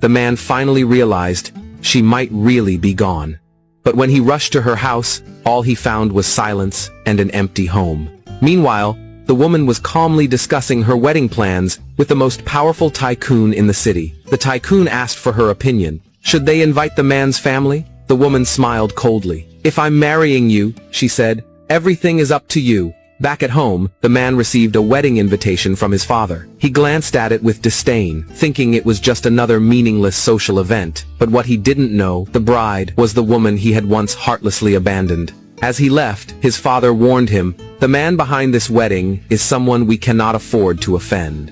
the man finally realized she might really be gone. But when he rushed to her house, all he found was silence and an empty home. Meanwhile, the woman was calmly discussing her wedding plans with the most powerful tycoon in the city. The tycoon asked for her opinion. Should they invite the man's family? The woman smiled coldly. If I'm marrying you, she said, everything is up to you. Back at home, the man received a wedding invitation from his father. He glanced at it with disdain, thinking it was just another meaningless social event. But what he didn't know, the bride, was the woman he had once heartlessly abandoned. As he left, his father warned him, the man behind this wedding is someone we cannot afford to offend.